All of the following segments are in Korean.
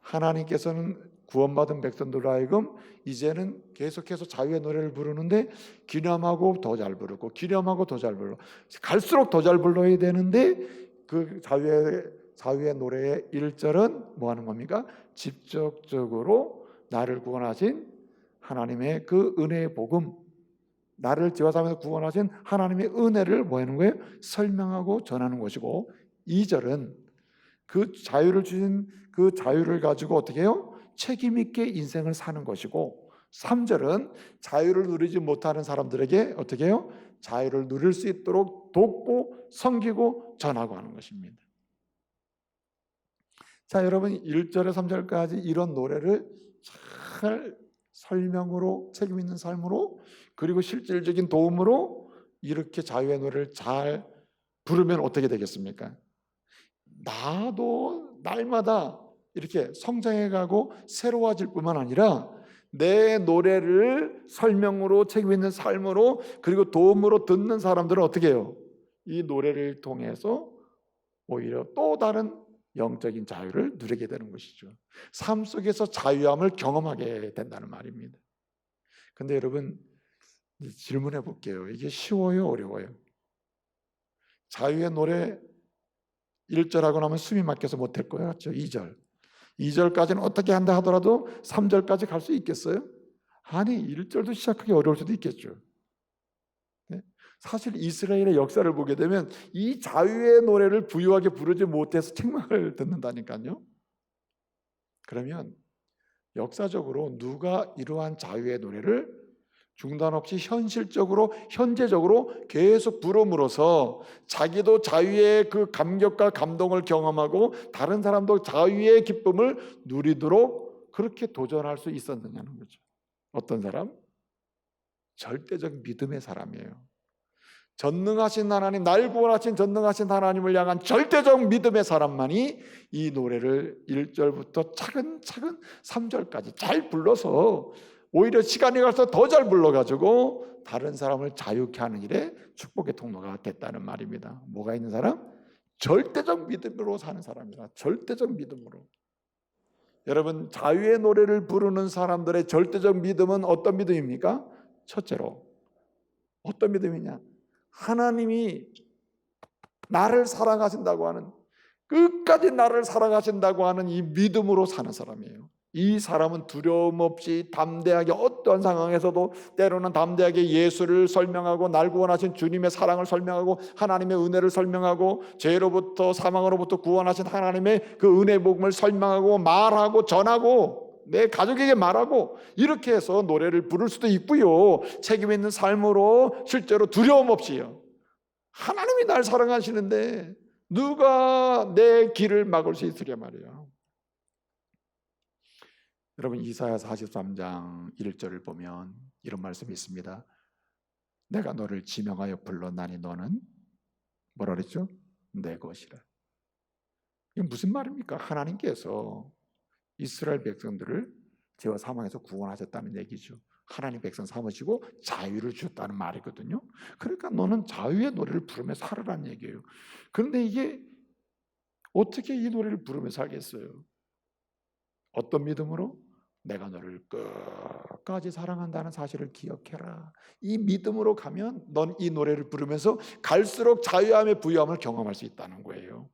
하나님께서는 구원받은 백성들로 하여금 이제는 계속해서 자유의 노래를 부르는데 기념하고 더 잘 부르고 기념하고 더 잘 불러 갈수록 더 잘 불러야 되는데 그 자유의 노래의 1절은 뭐 하는 겁니까? 직접적으로 나를 구원하신 하나님의 그 은혜의 복음, 나를 죄와 사함에서 구원하신 하나님의 은혜를 뭐 하는 거예요? 설명하고 전하는 것이고, 2절은 그 자유를 주신 그 자유를 가지고 어떻게 해요? 책임 있게 인생을 사는 것이고, 3절은 자유를 누리지 못하는 사람들에게 어떻게 해요? 자유를 누릴 수 있도록 돕고 섬기고 전하고 하는 것입니다. 자, 여러분 1절에서 3절까지 이런 노래를 잘 설명으로, 책임 있는 삶으로, 그리고 실질적인 도움으로 이렇게 자유의 노래를 잘 부르면 어떻게 되겠습니까? 나도 날마다 이렇게 성장해가고 새로워질 뿐만 아니라 내 노래를 설명으로, 책임 있는 삶으로, 그리고 도움으로 듣는 사람들은 어떻게 해요? 이 노래를 통해서 오히려 또 다른 영적인 자유를 누리게 되는 것이죠. 삶 속에서 자유함을 경험하게 된다는 말입니다. 근데 여러분, 질문해 볼게요. 이게 쉬워요, 어려워요? 자유의 노래 1절 하고 나면 숨이 막혀서 못할 것 같죠. 2절까지는 어떻게 한다 하더라도 3절까지 갈 수 있겠어요? 아니, 1절도 시작하기 어려울 수도 있겠죠. 사실 이스라엘의 역사를 보게 되면 이 자유의 노래를 부유하게 부르지 못해서 책망을 듣는다니까요. 그러면 역사적으로 누가 이러한 자유의 노래를 중단 없이 현실적으로, 현재적으로 계속 부름으로써 자기도 자유의 그 감격과 감동을 경험하고 다른 사람도 자유의 기쁨을 누리도록 그렇게 도전할 수 있었느냐는 거죠. 어떤 사람? 절대적 믿음의 사람이에요. 전능하신 하나님, 날 구원하신 전능하신 하나님을 향한 절대적 믿음의 사람만이 이 노래를 1절부터 차근차근 3절까지 잘 불러서 오히려 시간이 가서 더 잘 불러가지고 다른 사람을 자유케 하는 일에 축복의 통로가 됐다는 말입니다. 뭐가 있는 사람? 절대적 믿음으로 사는 사람이라. 절대적 믿음으로. 여러분, 자유의 노래를 부르는 사람들의 절대적 믿음은 어떤 믿음입니까? 첫째로 어떤 믿음이냐? 하나님이 나를 사랑하신다고 하는, 끝까지 나를 사랑하신다고 하는 이 믿음으로 사는 사람이에요. 이 사람은 두려움 없이 담대하게 어떠한 상황에서도 때로는 담대하게 예수를 설명하고 날 구원하신 주님의 사랑을 설명하고 하나님의 은혜를 설명하고 죄로부터 사망으로부터 구원하신 하나님의 그 은혜 복음을 설명하고 말하고 전하고 내 가족에게 말하고 이렇게 해서 노래를 부를 수도 있고요. 책임 있는 삶으로 실제로 두려움 없이요. 하나님이 날 사랑하시는데 누가 내 길을 막을 수 있으랴 말이에요. 여러분, 이사야 43장 1절을 보면 이런 말씀이 있습니다. 내가 너를 지명하여 불렀나니 너는 뭐라 그랬죠? 내 것이라. 이게 무슨 말입니까? 하나님께서 이스라엘 백성들을 죄와 사망에서 구원하셨다는 얘기죠. 하나님 백성 삼으시고 자유를 주셨다는 말이거든요. 그러니까 너는 자유의 노래를 부르며 살으라는 얘기예요. 그런데 이게 어떻게 이 노래를 부르며 살겠어요? 어떤 믿음으로? 내가 너를 끝까지 사랑한다는 사실을 기억해라. 이 믿음으로 가면 넌 이 노래를 부르면서 갈수록 자유함의 부유함을 경험할 수 있다는 거예요.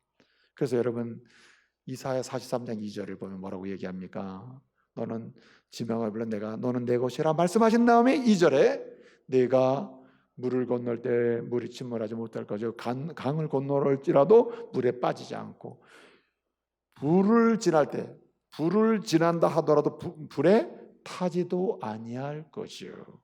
그래서 여러분, 이사야 43장 2절을 보면 뭐라고 얘기합니까? 너는 지명을 불러 너는 내 것이라 말씀하신 다음에 2절에 내가 물을 건널 때 물이 침몰하지 못할 것이요 강을 건널지라도 물에 빠지지 않고 불을 지난다 하더라도 불에 타지도 아니할 것이요.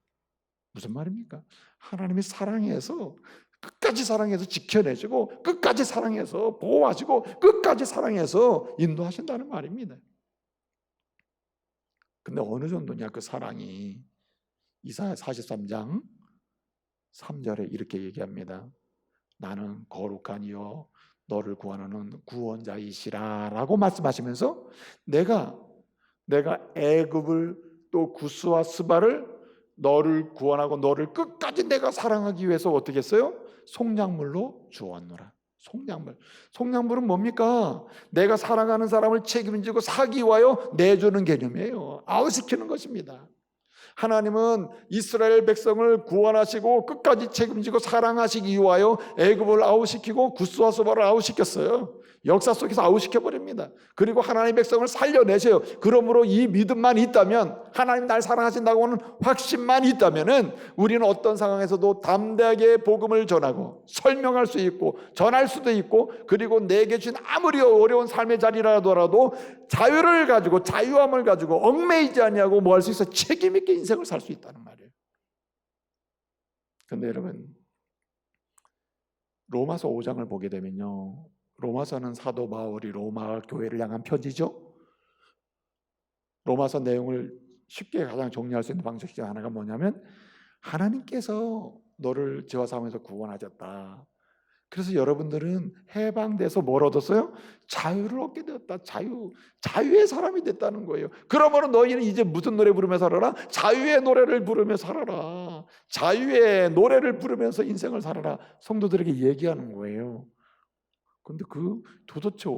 무슨 말입니까? 하나님이 사랑해서 끝까지 사랑해서 지켜내시고 끝까지 사랑해서 보호하시고 끝까지 사랑해서 인도하신다는 말입니다. 근데 어느 정도냐 그 사랑이. 이사야 43장 3절에 이렇게 얘기합니다. 나는 거룩한 이여 너를 구원하는 구원자이시라 라고 말씀하시면서 내가 애굽을 또 구스와 스바를 너를 구원하고 너를 끝까지 내가 사랑하기 위해서 어떻게 했어요? 속량물로 주었노라. 속량물은 뭡니까? 내가 사랑하는 사람을 책임지고 사기와여 내주는 개념이에요. 아웃시키는 것입니다. 하나님은 이스라엘 백성을 구원하시고 끝까지 책임지고 사랑하시기 위하여 애굽을 아웃시키고 구스와 소바를 아웃시켰어요. 역사 속에서 아웃시켜버립니다. 그리고 하나님의 백성을 살려내세요. 그러므로 이 믿음만 있다면, 하나님 날 사랑하신다고 하는 확신만 있다면 우리는 어떤 상황에서도 담대하게 복음을 전하고 설명할 수 있고 전할 수도 있고, 그리고 내게 주신 아무리 어려운 삶의 자리라도 자유를 가지고, 자유함을 가지고 얽매이지 아니하고 뭐 할 수 있어? 책임 있게 인생을 살 수 있다는 말이에요. 그런데 여러분, 로마서 5장을 보게 되면요, 로마서는 사도 바울이 로마 교회를 향한 편지죠. 로마서 내용을 쉽게 가장 정리할 수 있는 방식 중 하나가 뭐냐면, 하나님께서 너를 죄와 사함에서 구원하셨다. 그래서 여러분들은 해방돼서 뭘 얻었어요? 자유를 얻게 되었다. 자유의 사람이 됐다는 거예요. 그러므로 너희는 이제 무슨 노래 부르며 살아라? 자유의 노래를 부르며 살아라. 자유의 노래를 부르면서 인생을 살아라. 성도들에게 얘기하는 거예요. 그런데 도대체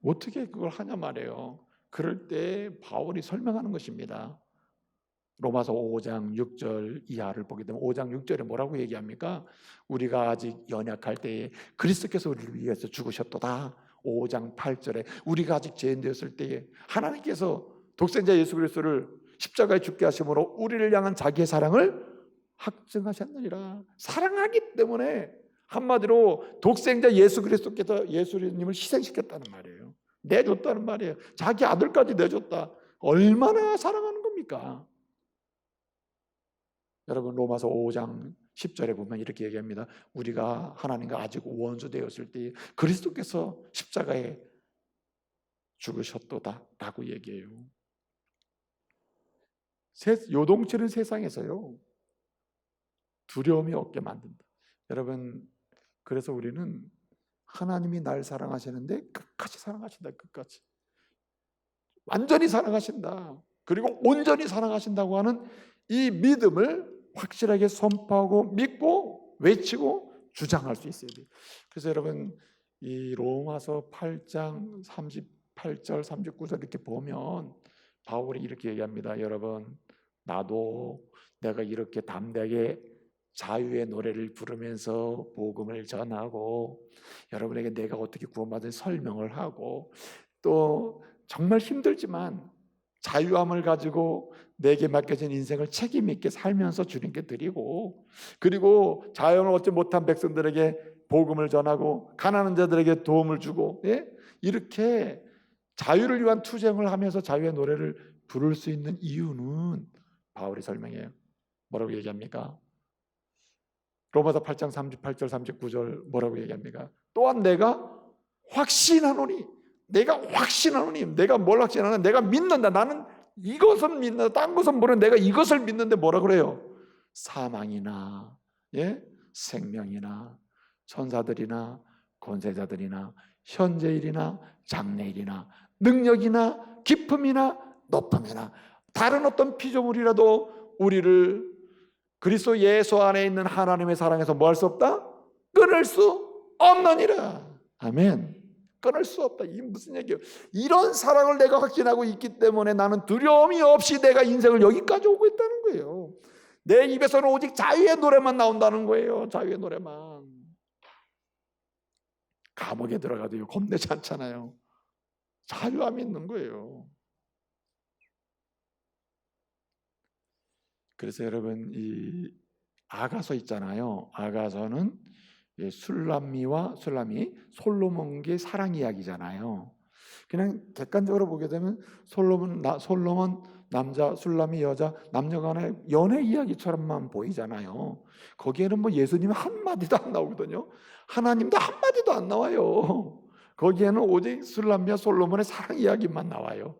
어떻게 그걸 하냐 말이에요. 그럴 때 바울이 설명하는 것입니다. 로마서 5장 6절 이하를 보게 되면 5장 6절에 뭐라고 얘기합니까? 우리가 아직 연약할 때에 그리스도께서 우리를 위해서 죽으셨도다. 5장 8절에 우리가 아직 죄인 되었을 때에 하나님께서 독생자 예수 그리스도를 십자가에 죽게 하심으로 우리를 향한 자기의 사랑을 확증하셨느니라. 사랑하기 때문에, 한마디로 독생자 예수 그리스도께서 예수님을 희생시켰다는 말이에요. 내줬다는 말이에요. 자기 아들까지 내줬다. 얼마나 사랑하는 겁니까? 여러분, 로마서 5장 10절에 보면 이렇게 얘기합니다. 우리가 하나님과 아직 원수 되었을 때 그리스도께서 십자가에 죽으셨도다 라고 얘기해요. 요동치는 세상에서요, 두려움이 없게 만든다. 여러분, 그래서 우리는 하나님이 날 사랑하시는데 끝까지 사랑하신다. 끝까지 완전히 사랑하신다. 그리고 온전히 사랑하신다고 하는 이 믿음을 확실하게 선포하고 믿고 외치고 주장할 수 있어야 돼요. 그래서 여러분, 이 로마서 8장 38절 39절 이렇게 보면 바울이 이렇게 얘기합니다. 여러분, 나도 내가 이렇게 담대하게 자유의 노래를 부르면서 복음을 전하고 여러분에게 내가 어떻게 구원받은 설명을 하고, 또 정말 힘들지만 자유함을 가지고 내게 맡겨진 인생을 책임 있게 살면서 주님께 드리고, 그리고 자유를 얻지 못한 백성들에게 복음을 전하고 가난한 자들에게 도움을 주고, 이렇게 자유를 위한 투쟁을 하면서 자유의 노래를 부를 수 있는 이유는 바울이 설명해요. 뭐라고 얘기합니까? 로마서 8장 38절 39절 뭐라고 얘기합니까? 또한 내가 확신하노니, 내가 뭘 확신하나? 내가 믿는다. 나는 이것은 믿는다. 딴 것은 모르는데 내가 이것을 믿는데 뭐라 그래요? 사망이나 생명이나 천사들이나 권세자들이나 현재일이나 장래일이나 능력이나 기쁨이나 높음이나 다른 어떤 피조물이라도 우리를 그리스도 예수 안에 있는 하나님의 사랑에서 뭐 할 수 없다? 끊을 수 없느니라. 아멘. 끊을 수 없다. 이게 무슨 얘기예요? 이런 사랑을 내가 확신하고 있기 때문에 나는 두려움이 없이 내가 인생을 여기까지 오고 있다는 거예요. 내 입에서는 오직 자유의 노래만 나온다는 거예요. 자유의 노래만. 감옥에 들어가도 겁내지 않잖아요. 자유함이 있는 거예요. 그래서 여러분, 이 아가서 있잖아요. 아가서는 술람이 솔로몬의 사랑 이야기잖아요. 그냥 객관적으로 보게 되면 솔로몬 남자, 술람이 여자, 남녀간의 연애 이야기처럼만 보이잖아요. 거기에는 뭐 예수님 한마디도 안 나오거든요. 하나님도 한마디도 안 나와요. 거기에는 오직 술람이와 솔로몬의 사랑 이야기만 나와요.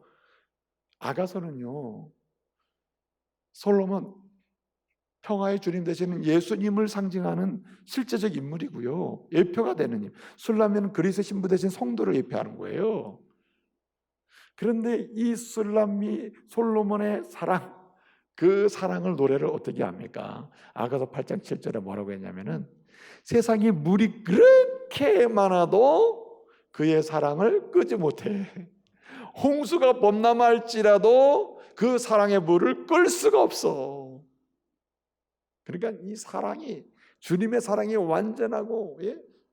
아가서는요, 솔로몬, 평화의 주님 되시는 예수님을 상징하는 실제적 인물이고요, 예표가 되는 임. 술람이는 그리스도 신부 되신 성도를 예표하는 거예요. 그런데 이 술람이 솔로몬의 사랑, 그 사랑을 노래를 어떻게 합니까? 아가서 8장 7절에 뭐라고 했냐면은 세상에 물이 그렇게 많아도 그의 사랑을 끄지 못해. 홍수가 범람할지라도 그 사랑의 물을 끌 수가 없어. 그러니까 이 사랑이, 주님의 사랑이 완전하고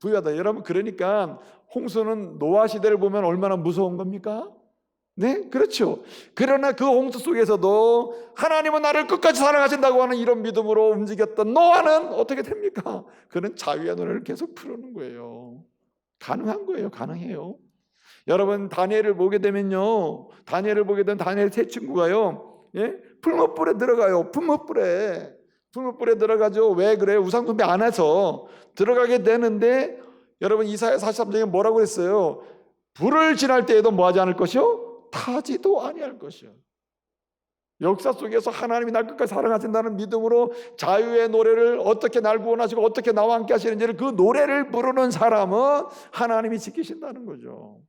부유하다. 여러분, 그러니까 홍수는 노아 시대를 보면 얼마나 무서운 겁니까? 네, 그렇죠. 그러나 그 홍수 속에서도 하나님은 나를 끝까지 사랑하신다고 하는 이런 믿음으로 움직였던 노아는 어떻게 됩니까? 그는 자유의 노래를 계속 부르는 거예요. 가능한 거예요. 가능해요. 여러분, 다니엘을 보게 되면요, 다니엘을 보게 되면 다니엘 세 친구가요, 풀무불에 들어가요. 풀무불에 들어가죠. 왜 그래요? 우상숭배 안 해서 들어가게 되는데, 여러분, 이사야 43장에 뭐라고 그랬어요? 불을 지날 때에도 뭐 하지 않을 것이요? 타지도 아니할 것이요. 역사 속에서 하나님이 날 끝까지 사랑하신다는 믿음으로 자유의 노래를, 어떻게 날 구원하시고 어떻게 나와 함께 하시는지를, 그 노래를 부르는 사람은 하나님이 지키신다는 거죠.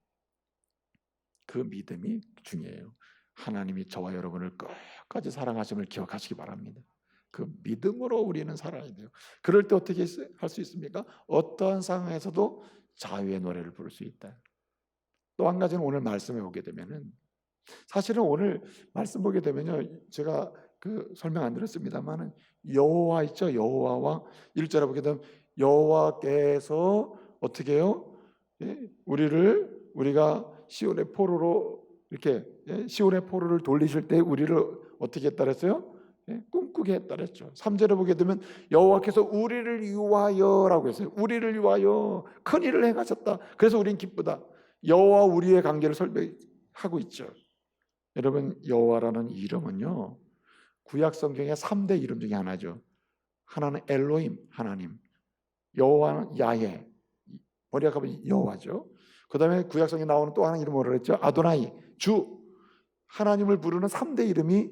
그 믿음이 중요해요. 하나님이 저와 여러분을 끝까지 사랑하심을 기억하시기 바랍니다. 그 믿음으로 우리는 살아야 돼요. 그럴 때 어떻게 할 수 있습니까? 어떠한 상황에서도 자유의 노래를 부를 수 있다. 또 한 가지는 오늘 말씀에 오게 되면은, 사실은 오늘 말씀 보게 되면요, 제가 설명 안 드렸습니다만은, 여호와 있죠, 여호와와 1절에 보게 되면 여호와께서 어떻게 해요? 우리가 시온의 포로로 이렇게 시온의 포로를 돌리실 때 우리를 어떻게 했다 그랬어요? 꿈꾸게 했다 그랬죠. 3절에 보게 되면 여호와께서 우리를 위하여라고 했어요. 우리를 위하여 큰 일을 행하셨다. 그래서 우린 기쁘다. 여호와 우리의 관계를 설명하고 있죠. 여러분, 여호와라는 이름은요, 구약 성경의 3대 이름 중에 하나죠. 하나는 엘로힘, 하나님. 여호와는 야훼, 번역하면 여호와죠. 그 다음에 구약 성경에 나오는 또 하나 이름 뭐라고 했죠? 아도나이, 주. 하나님을 부르는 3대 이름이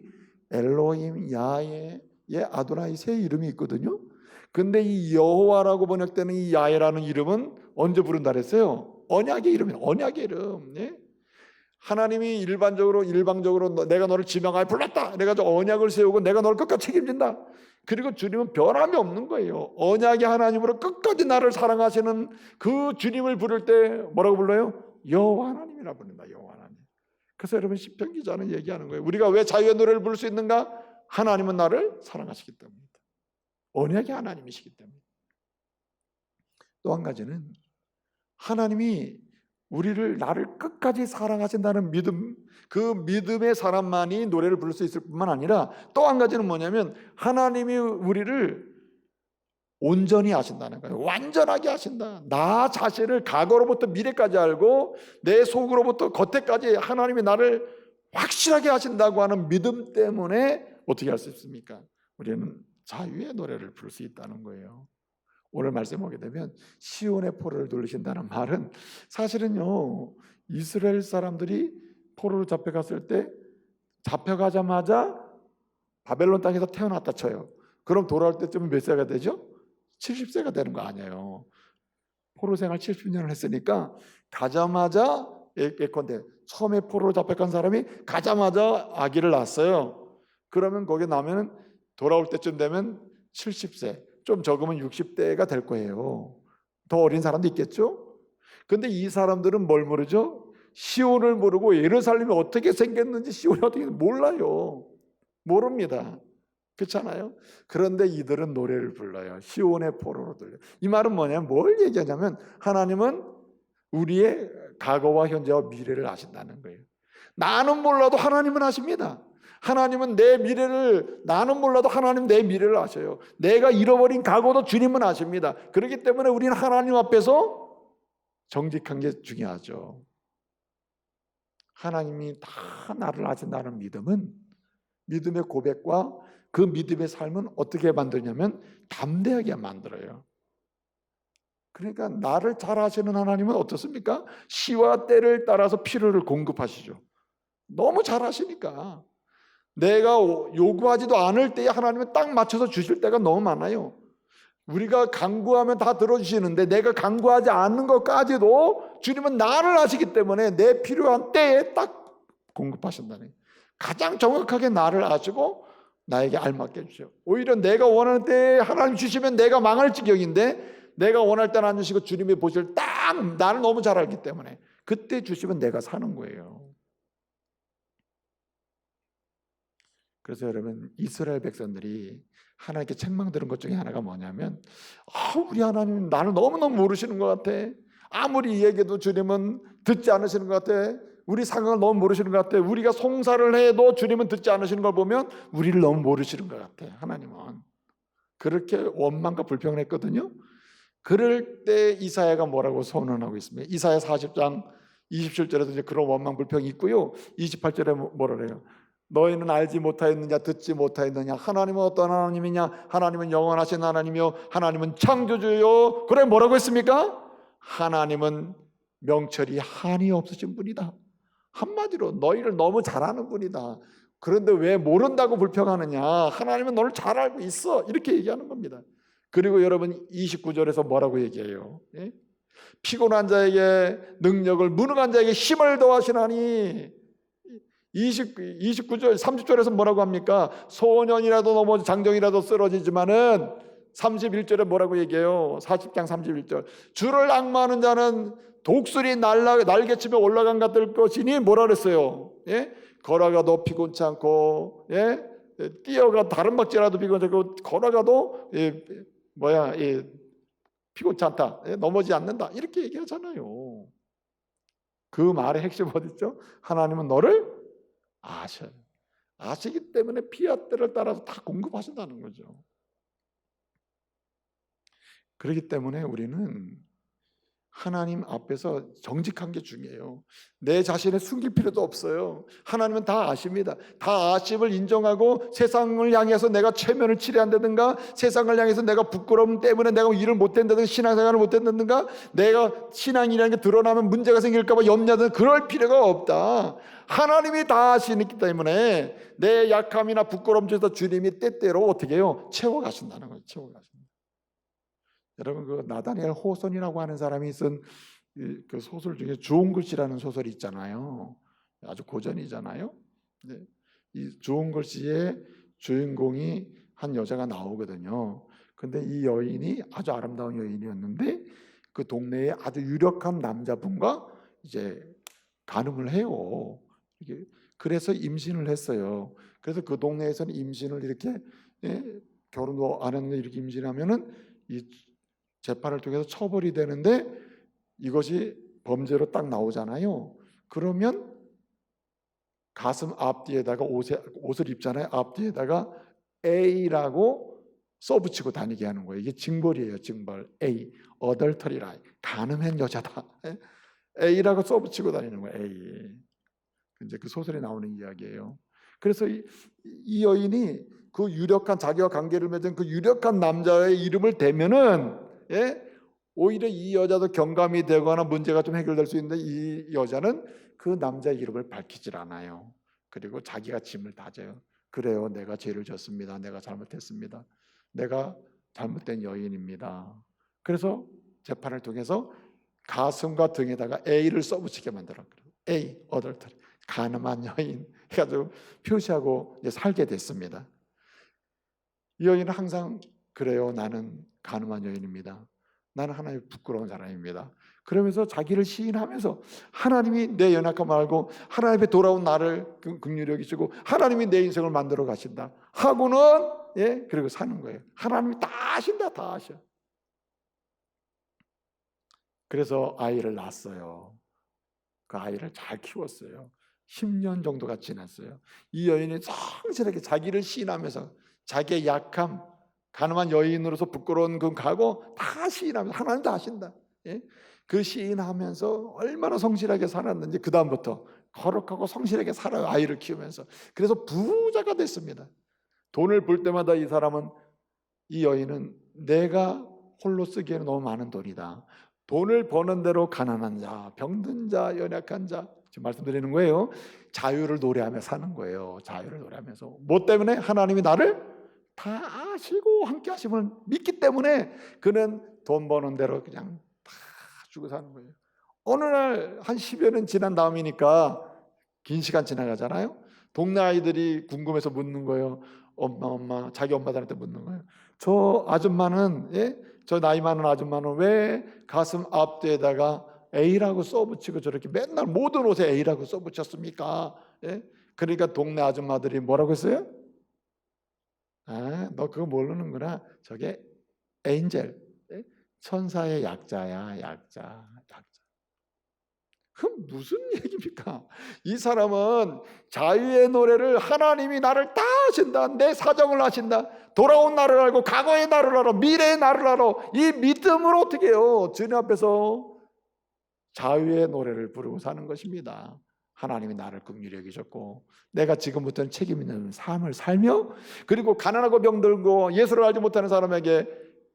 엘로힘, 야훼, 아도나이 세 이름이 있거든요. 근데 이 여호와라고 번역되는 이 야훼라는 이름은 언제 부른다 그랬어요? 언약의 이름이에요. 언약의 이름. 하나님이 일방적으로 내가 너를 지명하여 불렀다. 내가 언약을 세우고 내가 너를 끝까지 책임진다. 그리고 주님은 변함이 없는 거예요. 언약의 하나님으로 끝까지 나를 사랑하시는 그 주님을 부를 때 뭐라고 불러요? 여호와 하나님이라 부른다. 여호와 하나님. 그래서 여러분, 시편 기자는 얘기하는 거예요. 우리가 왜 자유의 노래를 부를 수 있는가? 하나님은 나를 사랑하시기 때문이다. 언약의 하나님이시기 때문에. 또 한 가지는 하나님이 나를 끝까지 사랑하신다는 믿음, 그 믿음의 사람만이 노래를 부를 수 있을 뿐만 아니라, 또 한 가지는 뭐냐면 하나님이 우리를 온전히 아신다는 거예요. 완전하게 아신다. 나 자신을 과거로부터 미래까지 알고 내 속으로부터 겉에까지 하나님이 나를 확실하게 하신다고 하는 믿음 때문에 어떻게 할 수 있습니까? 우리는 자유의 노래를 부를 수 있다는 거예요. 오늘 말씀 보게 되면 시온의 포로를 돌리신다는 말은, 사실은요, 이스라엘 사람들이 포로로 잡혀갔을 때 잡혀가자마자 바벨론 땅에서 태어났다 쳐요. 그럼 돌아올 때쯤은 몇 세가 되죠? 70세가 되는 거 아니에요. 포로 생활 70년을 했으니까 가자마자, 예컨대 처음에 포로로 잡혀간 사람이 가자마자 아기를 낳았어요. 그러면 거기 나면은 돌아올 때쯤 되면 70세, 좀 적으면 60대가 될 거예요. 더 어린 사람도 있겠죠? 근데 이 사람들은 뭘 모르죠? 시온을 모르고 예루살렘이 어떻게 생겼는지, 시온이 어떻게 몰라요. 모릅니다. 그렇잖아요? 그런데 이들은 노래를 불러요. 시온의 포로로 들려. 이 말은 뭐냐면, 뭘 얘기하냐면 하나님은 우리의 과거와 현재와 미래를 아신다는 거예요. 나는 몰라도 하나님은 아십니다. 하나님은 내 미래를, 나는 몰라도 하나님 내 미래를 아셔요. 내가 잃어버린 과거도 주님은 아십니다. 그렇기 때문에 우리는 하나님 앞에서 정직한 게 중요하죠. 하나님이 다 나를 아신다는 믿음은, 믿음의 고백과 그 믿음의 삶은 어떻게 만드냐면 담대하게 만들어요. 그러니까 나를 잘 아시는 하나님은 어떻습니까? 시와 때를 따라서 필요를 공급하시죠. 너무 잘 아시니까. 내가 요구하지도 않을 때에 하나님은 딱 맞춰서 주실 때가 너무 많아요. 우리가 간구하면 다 들어주시는데, 내가 간구하지 않는 것까지도 주님은 나를 아시기 때문에 내 필요한 때에 딱 공급하신다는, 가장 정확하게 나를 아시고 나에게 알맞게 해주세요. 오히려 내가 원하는 때에 하나님 주시면 내가 망할 지경인데, 내가 원할 때는 안 주시고 주님이 보실 딱 나를 너무 잘 알기 때문에 그때 주시면 내가 사는 거예요. 그래서 여러분, 이스라엘 백성들이 하나님께 책망 들은 것 중에 하나가 뭐냐면, 우리 하나님 나를 너무너무 모르시는 것 같아. 아무리 얘기해도 주님은 듣지 않으시는 것 같아. 우리 상황을 너무 모르시는 것 같아. 우리가 송사를 해도 주님은 듣지 않으시는 걸 보면 우리를 너무 모르시는 것 같아. 하나님은 그렇게 원망과 불평을 했거든요. 그럴 때 이사야가 뭐라고 선언하고 있습니다. 이사야 40장 27절에도 이제 그런 원망 불평이 있고요. 28절에 뭐라 그래요? 너희는 알지 못하였느냐, 듣지 못하였느냐, 하나님은 어떤 하나님이냐, 하나님은 영원하신 하나님이요, 하나님은 창조주요. 그래, 뭐라고 했습니까? 하나님은 명철이 한이 없으신 분이다. 한마디로 너희를 너무 잘 아는 분이다. 그런데 왜 모른다고 불평하느냐, 하나님은 너를 잘 알고 있어, 이렇게 얘기하는 겁니다. 그리고 여러분 29절에서 뭐라고 얘기해요? 예? 피곤한 자에게 능력을, 무능한 자에게 힘을 더하시나니. 29절 30절에서 뭐라고 합니까? 소년이라도 넘어져 장정이라도 쓰러지지만은 31절에 뭐라고 얘기해요? 40장 31절 주를 앙마하는 자는 독수리 날개치며 올라간 같을 것이니 뭐라 그랬어요? 예? 걸어가도 피곤치 않고, 예? 뛰어가 다른 박질라도 피곤치 않고, 걸어가도 피곤치 않다, 예? 넘어지지 않는다, 이렇게 얘기하잖아요. 그 말의 핵심 어디 있죠? 하나님은 너를 아셔요. 아시기 때문에 피와 때를 따라서 다 공급하신다는 거죠. 그렇기 때문에 우리는 하나님 앞에서 정직한 게 중요해요. 내 자신을 숨길 필요도 없어요. 하나님은 다 아십니다. 다 아심을 인정하고 세상을 향해서 내가 체면을 치레한다든가, 세상을 향해서 내가 부끄러움 때문에 내가 일을 못한다든가, 신앙생활을 못한다든가, 내가 신앙이라는 게 드러나면 문제가 생길까 봐 염려하든 그럴 필요가 없다. 하나님이 다 아시기 때문에 내 약함이나 부끄러움 중에서 주님이 때때로 어떻게 해요? 채워가신다는 거예요. 채워가신다. 여러분, 그 나다니엘 호손이라고 하는 사람이 쓴 그 소설 중에 좋은 글씨라는 소설이 있잖아요. 아주 고전이잖아요. 네. 이 좋은 글씨의 주인공이 한 여자가 나오거든요. 근데 이 여인이 아주 아름다운 여인이었는데 그 동네에 아주 유력한 남자분과 이제 간음을 해요. 그래서 임신을 했어요. 그래서 그 동네에서는 임신을 이렇게, 결혼도 안 했는데 이렇게 임신하면은 이 재판을 통해서 처벌이 되는데 이것이 범죄로 딱 나오잖아요. 그러면 가슴 앞뒤에다가 옷을 입잖아요. 앞뒤에다가 A라고 써붙이고 다니게 하는 거예요. 이게 징벌이에요. 징벌. A, 어덜터리라, 간음한 여자다. A라고 써붙이고 다니는 거예요. A. 이제 그 소설에 나오는 이야기예요. 그래서 이 여인이 그 유력한, 자기와 관계를 맺은 그 유력한 남자의 이름을 대면은, 오히려 이 여자도 경감이 되거나 문제가 좀 해결될 수 있는데 이 여자는 그 남자의 이름을 밝히질 않아요. 그리고 자기가 짐을 다져요. 그래요, 내가 죄를 졌습니다. 내가 잘못했습니다. 내가 잘못된 여인입니다. 그래서 재판을 통해서 가슴과 등에다가 A를 써붙이게 만들어요. A, 어덜터리, 간음한 여인 해가지고 표시하고 이제 살게 됐습니다. 이 여인은 항상 그래요, 나는 간음한 여인입니다. 나는 하나님 부끄러운 사람입니다. 그러면서 자기를 시인하면서 하나님이 내 연약함을 알고 하나님 앞에 돌아온 나를 긍휼히 여기시고 하나님이 내 인생을 만들어 가신다 하고는, 그리고 사는 거예요. 하나님이 다 아신다, 다 아셔. 그래서 아이를 낳았어요. 그 아이를 잘 키웠어요. 10년 정도가 지났어요. 이 여인이 성실하게 자기를 시인하면서 자기의 약함, 가늠한 여인으로서 부끄러운 그 각오 다 시인하면서 하나님 다 아신다. 그 시인하면서 얼마나 성실하게 살았는지 그 다음부터 거룩하고 성실하게 살아요. 아이를 키우면서. 그래서 부자가 됐습니다. 돈을 벌 때마다 이 사람은, 이 여인은 내가 홀로 쓰기에는 너무 많은 돈이다. 돈을 버는 대로 가난한 자, 병든 자, 연약한 자, 지금 말씀드리는 거예요. 자유를 노래하며 사는 거예요. 자유를 노래하면서. 뭐 때문에? 하나님이 나를 다 아시고 함께 하심을 믿기 때문에 그는 돈 버는 대로 그냥 다 주고 사는 거예요. 어느 날 한 10여 년 지난 다음이니까 긴 시간 지나가잖아요. 동네 아이들이 궁금해서 묻는 거예요. 엄마, 자기 엄마들한테 묻는 거예요. 저 아줌마는 저 나이 많은 아줌마는 왜 가슴 앞뒤에다가 A라고 써붙이고 저렇게 맨날 모든 옷에 A라고 써붙였습니까? 예? 그러니까 동네 아줌마들이 뭐라고 했어요? 아, 너 그거 모르는구나. 저게 엔젤, 예? 천사의 약자야, 약자. 그 무슨 얘기입니까? 이 사람은 자유의 노래를 하나님이 나를 다 아신다. 내 사정을 아신다. 돌아온 나를 알고 과거의 나를 알아. 미래의 나를 알아. 이 믿음으로 어떻게 해요? 주님 앞에서 자유의 노래를 부르고 사는 것입니다. 하나님이 나를 긍휼히 여기셨고 내가 지금부터는 책임 있는 삶을 살며 그리고 가난하고 병들고 예수를 알지 못하는 사람에게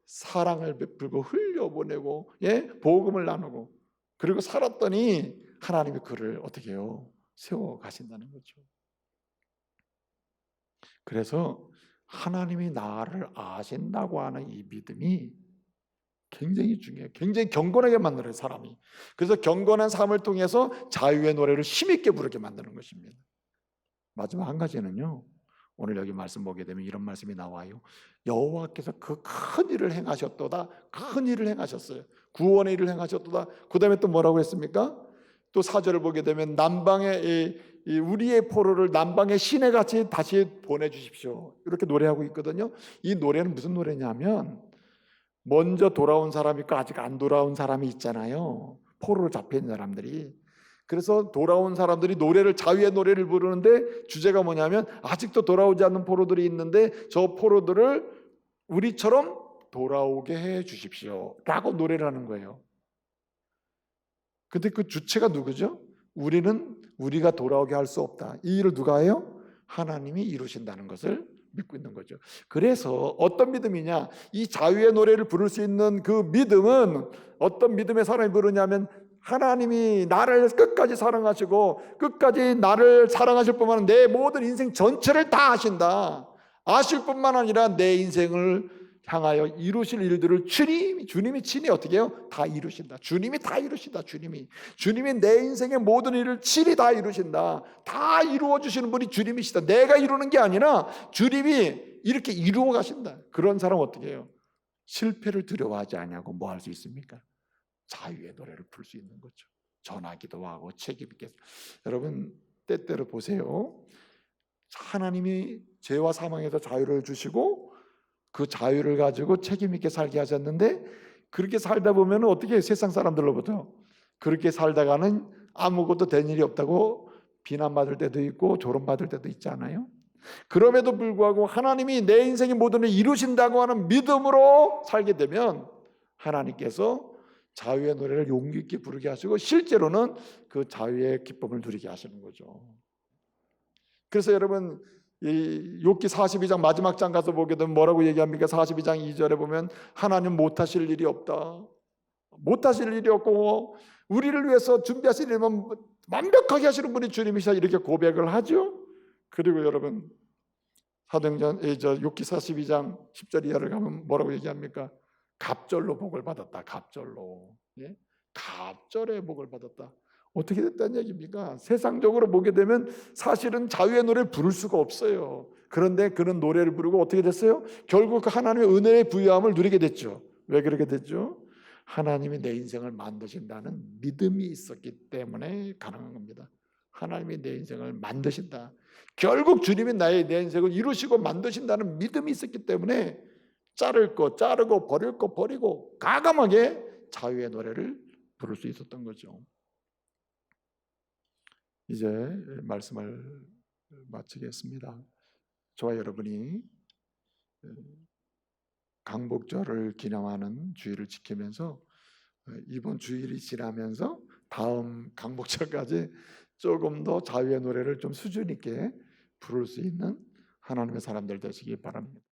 사랑을 베풀고 흘려보내고 복음을 나누고 그리고 살았더니 하나님이 그를 어떻게 해요? 세워 가신다는 거죠. 그래서 하나님이 나를 아신다고 하는 이 믿음이 굉장히 중요해요. 굉장히 경건하게 만들어요, 사람이. 그래서 경건한 삶을 통해서 자유의 노래를 힘있게 부르게 만드는 것입니다. 마지막 한 가지는요. 오늘 여기 말씀 보게 되면 이런 말씀이 나와요. 여호와께서 그 큰 일을 행하셨도다. 큰 일을 행하셨어요. 구원의 일을 행하셨도다. 그 다음에 또 뭐라고 했습니까? 또 4절을 보게 되면 남방의 우리의 포로를 남방의 시내같이 다시 보내주십시오. 이렇게 노래하고 있거든요. 이 노래는 무슨 노래냐면 먼저 돌아온 사람이 있고 아직 안 돌아온 사람이 있잖아요. 포로로 잡혀있는 사람들이. 그래서 돌아온 사람들이 자유의 노래를 부르는데 주제가 뭐냐면 아직도 돌아오지 않는 포로들이 있는데 저 포로들을 우리처럼 돌아오게 해 주십시오 라고 노래를 하는 거예요. 근데 그 주체가 누구죠? 우리가 돌아오게 할 수 없다. 이 일을 누가 해요? 하나님이 이루신다는 것을 믿고 있는 거죠. 그래서 어떤 믿음이냐? 이 자유의 노래를 부를 수 있는 그 믿음은 어떤 믿음의 사람이 부르냐면 하나님이 나를 끝까지 사랑하시고 끝까지 나를 사랑하실 뿐만 아니라 내 모든 인생 전체를 다 아신다. 아실 뿐만 아니라 내 인생을 향하여 이루실 일들을 주님이 친히 어떻게 해요? 다 이루신다. 주님이 다 이루신다. 주님이 내 인생의 모든 일을 친히 다 이루신다. 다 이루어 주시는 분이 주님이시다. 내가 이루는 게 아니라 주님이 이렇게 이루어 가신다. 그런 사람 어떻게 해요? 실패를 두려워하지 않냐고 뭐 할 수 있습니까? 자유의 노래를 부를 수 있는 거죠. 전하기도 하고 책임 있게. 여러분 때때로 보세요. 하나님이 죄와 사망에서 자유를 주시고 그 자유를 가지고 책임 있게 살게 하셨는데 그렇게 살다 보면 어떻게 해요? 세상 사람들로부터 그렇게 살다가는 아무것도 된 일이 없다고 비난받을 때도 있고 조롱받을 때도 있지 않아요? 그럼에도 불구하고 하나님이 내 인생의 모든 일을 이루신다고 하는 믿음으로 살게 되면 하나님께서 자유의 노래를 용기 있게 부르게 하시고 실제로는 그 자유의 기쁨을 누리게 하시는 거죠. 그래서 여러분 이 욥기 42장 마지막 장 가서 보게 되면 뭐라고 얘기합니까? 42장 2절에 보면 하나님 못하실 일이 없다. 못하실 일이 없고 우리를 위해서 준비하신 일만 완벽하게 하시는 분이 주님이시다 이렇게 고백을 하죠. 그리고 여러분 사도행전 욥기 42장 10절 이하를 가면 뭐라고 얘기합니까? 갑절로 복을 받았다. 갑절로. 예? 갑절의 복을 받았다. 어떻게 됐다는 얘기입니까? 세상적으로 보게 되면 사실은 자유의 노래를 부를 수가 없어요. 그런데 그런 노래를 부르고 어떻게 됐어요? 결국 그 하나님의 은혜의 부유함을 누리게 됐죠. 왜 그렇게 됐죠? 하나님이 내 인생을 만드신다는 믿음이 있었기 때문에 가능한 겁니다. 하나님이 내 인생을 만드신다. 결국 주님이 내 인생을 이루시고 만드신다는 믿음이 있었기 때문에 자를 거 자르고 버릴 거 버리고 과감하게 자유의 노래를 부를 수 있었던 거죠. 이제 말씀을 마치겠습니다. 저와 여러분이 강복절을 기념하는 주일을 지키면서 이번 주일이 지나면서 다음 강복절까지 조금 더 자유의 노래를 좀 수준 있게 부를 수 있는 하나님의 사람들 되시기 바랍니다.